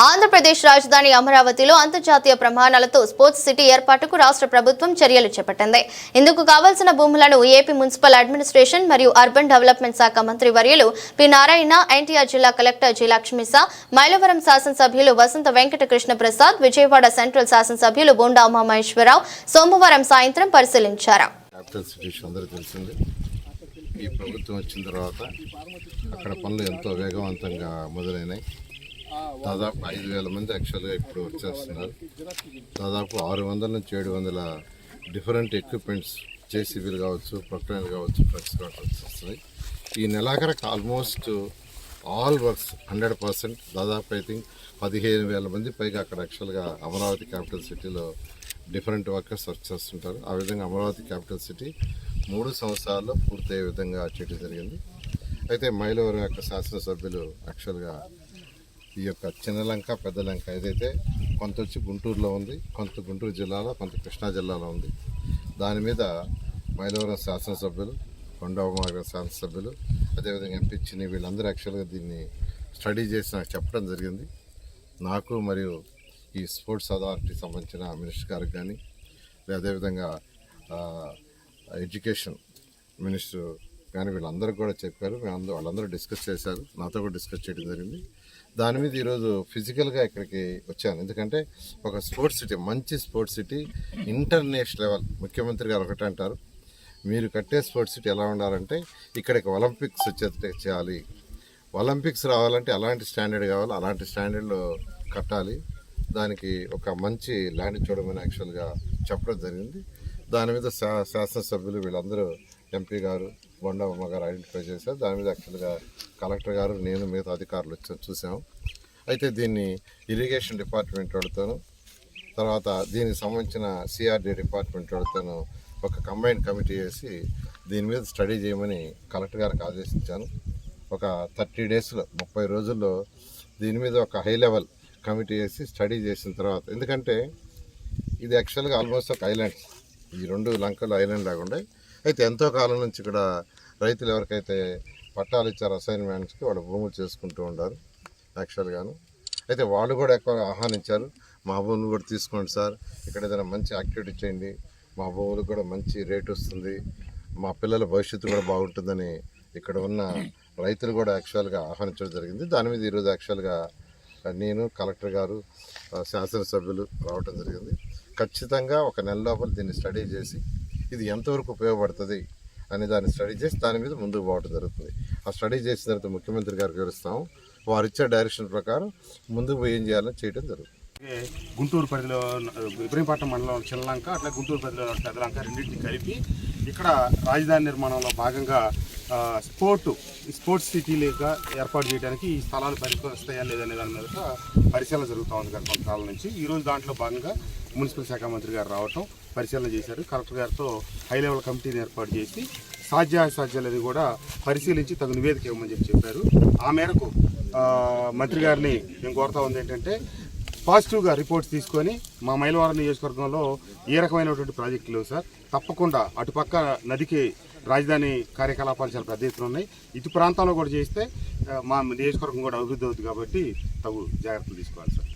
ఆంధ్రప్రదేశ్ రాజధాని అమరావతిలో అంతర్జాతీయ ప్రమాణాలతో స్పోర్ట్స్ సిటీ ఏర్పాటుకు రాష్ట్ర ప్రభుత్వం చర్యలు చేపట్టింది. ఇందుకు కావాల్సిన భూములను ఏపీ మున్సిపల్ అడ్మినిస్ట్రేషన్ మరియు అర్బన్ డెవలప్మెంట్ శాఖ మంత్రి వర్యులు పి నారాయణ, ఎన్టీఆర్ జిల్లా కలెక్టర్ జి లక్ష్మీసా, మైలవరం శాసనసభ్యులు వసంత వెంకట కృష్ణ ప్రసాద్, విజయవాడ సెంట్రల్ శాసనసభ్యులు బొండా ఉమామహేశ్వరరావు సోమవారం సాయంత్రం పరిశీలించారు. ఈ ప్రభుత్వం వచ్చిన తర్వాత అక్కడ పనులు ఎంతో వేగవంతంగా మొదలైనాయి. దాదాపు 5,000 మంది యాక్చువల్గా ఇప్పుడు వచ్చేస్తున్నారు. దాదాపు 600 నుంచి 700 డిఫరెంట్ ఎక్విప్మెంట్స్, జేసీబీలు కావచ్చు, ప్రొక్లైన్లు కావచ్చు, ట్రక్స్ కావచ్చు వస్తున్నాయి. ఈ నెలాఖరకు ఆల్మోస్ట్ ఆల్ వర్క్స్ 100%, దాదాపు ఐ థింక్ 15,000 మంది పైగా అక్కడ యాక్చువల్గా అమరావతి క్యాపిటల్ సిటీలో డిఫరెంట్ వర్కర్స్ వర్క్ చేస్తుంటారు. ఆ విధంగా అమరావతి క్యాపిటల్ సిటీ 3 సంవత్సరాల్లో పూర్తయ్యే విధంగా చేయడం జరిగింది. అయితే మైలవరం యొక్క శాసనసభ్యులు యాక్చువల్గా ఈ యొక్క చిన్నలంక పెద్దలంక ఏదైతే కొంత వచ్చి గుంటూరులో ఉంది, కొంత గుంటూరు జిల్లాలో, కొంత కృష్ణా జిల్లాలో ఉంది. దాని మీద మైలవరం శాసనసభ్యులు, బొండా ఉమామహేశ్వరరావు శాసనసభ్యులు, అదేవిధంగా ఎంపీ చిన్ని వీళ్ళందరూ యాక్చువల్గా దీన్ని స్టడీ చేసి నాకు చెప్పడం జరిగింది. నాకు మరియు ఈ స్పోర్ట్స్ అథారిటీకి సంబంధించిన మినిస్టర్ గారికి కానీ, అదేవిధంగా ఎడ్యుకేషన్ మినిస్టర్ కానీ వీళ్ళందరూ కూడా చెప్పారు. వాళ్ళందరూ డిస్కస్ చేశారు, నాతో కూడా డిస్కస్ చేయడం జరిగింది. దాని మీద ఈరోజు ఫిజికల్గా ఇక్కడికి వచ్చాను. ఎందుకంటే ఒక స్పోర్ట్స్ సిటీ, మంచి స్పోర్ట్స్ సిటీ, ఇంటర్నేషనల్ లెవెల్. ముఖ్యమంత్రి గారు ఒకటే అంటారు, మీరు కట్టే స్పోర్ట్స్ సిటీ ఎలా ఉండాలంటే ఇక్కడికి ఒలింపిక్స్ వచ్చేది చేయాలి, ఒలింపిక్స్ రావాలంటే అలాంటి స్టాండర్డ్ కావాలి, అలాంటి స్టాండర్డ్లో కట్టాలి, దానికి ఒక మంచి ల్యాండ్ చూడమని యాక్చువల్గా చెప్పడం జరిగింది. దాని మీద శాసనసభ్యులు వీళ్ళందరూ, ఎంపీ గారు, బొండా ఉమ్మ గారు ఐడెంటిఫై చేశారు. దాని మీద యాక్చువల్గా కలెక్టర్ గారు, నేను, మిగతా అధికారులు వచ్చి చూసాము. అయితే దీన్ని ఇరిగేషన్ డిపార్ట్మెంట్ వాళ్ళతోనూ, తర్వాత దీనికి సంబంధించిన సిఆర్డీ డిపార్ట్మెంట్ వాళ్ళతోనూ ఒక కంబైన్ కమిటీ వేసి దీని మీద స్టడీ చేయమని కలెక్టర్ గారికి ఆదేశించాను. ఒక 30 డేస్లో, 30 రోజుల్లో దీని మీద ఒక హై లెవెల్ కమిటీ వేసి స్టడీ చేసిన తర్వాత, ఎందుకంటే ఇది యాక్చువల్గా ఆల్మోస్ట్ ఒక ఐలాండ్, ఈ 2 లంకలు ఐలాండ్ లాగా ఉన్నాయి. అయితే ఎంతో కాలం నుంచి ఇక్కడ రైతులు ఎవరికైతే పట్టాలు ఇచ్చారు అసైన్మెంట్స్కి, వాళ్ళు భూములు చేసుకుంటూ ఉంటారు యాక్చువల్గాను. అయితే వాళ్ళు కూడా ఎక్కువ ఆహ్వానించారు, మా భూములు కూడా తీసుకోండి సార్, ఇక్కడ ఏదైనా మంచి యాక్టివిటీ చేయండి, మా భూములకు కూడా మంచి రేటు వస్తుంది, మా పిల్లల భవిష్యత్తు కూడా బాగుంటుందని ఇక్కడ ఉన్న రైతులు కూడా యాక్చువల్గా ఆహ్వానించడం జరిగింది. దాని మీద ఈరోజు యాక్చువల్గా నేను, కలెక్టర్ గారు, శాసనసభ్యులు రావడం జరిగింది. ఖచ్చితంగా ఒక నెల లోపల దీన్ని స్టడీ చేసి ఇది ఎంతవరకు ఉపయోగపడుతుంది అని దాన్ని స్టడీ చేసి దాని మీద ముందుకు పోవడం జరుగుతుంది. ఆ స్టడీ చేసిన తర్వాత ముఖ్యమంత్రి గారికి వివరిస్తాము. వారు ఇచ్చే డైరెక్షన్ ప్రకారం ముందుకు పోయి ఏం చేయాలని చేయడం జరుగుతుంది. గుంటూరు పరిధిలో ఇబ్రహీంపట్నం మండలం చిన్నలంక, అట్లా గుంటూరు పరిధిలో పెద్దలంక రెండింటిని కలిపి ఇక్కడ రాజధాని నిర్మాణంలో భాగంగా స్పోర్ట్స్ సిటీలుగా ఏర్పాటు చేయడానికి ఈ స్థలాలు పరిస్థితాయా లేదనే దాని మీద పరిశీలన జరుగుతూ ఉంది కదా కొంతకాలం నుంచి. ఈరోజు దాంట్లో భాగంగా మున్సిపల్ శాఖ మంత్రి గారు రావటం, పరిశీలన చేశారు. కలెక్టర్ గారితో హై లెవెల్ కమిటీని ఏర్పాటు చేసి సాధ్యాసాధ్యాలని కూడా పరిశీలించి తగు నివేదిక ఇవ్వమని చెప్పారు. ఆ మేరకు మంత్రి గారిని మేము కోరుతా ఉంది ఏంటంటే, పాజిటివ్గా రిపోర్ట్స్ తీసుకొని మా మైలవరం నియోజకవర్గంలో ఏ రకమైనటువంటి ప్రాజెక్టులు లేవు సార్, తప్పకుండా అటుపక్క నదికి రాజధాని కార్యకలాపాలు చాలా పెద్ద ఎత్తున ఉన్నాయి, ఇటు ప్రాంతంలో కూడా చేస్తే మా నియోజకవర్గం కూడా అభివృద్ధి అవుతుంది కాబట్టి తగు జాగ్రత్తలు తీసుకోవాలి సార్.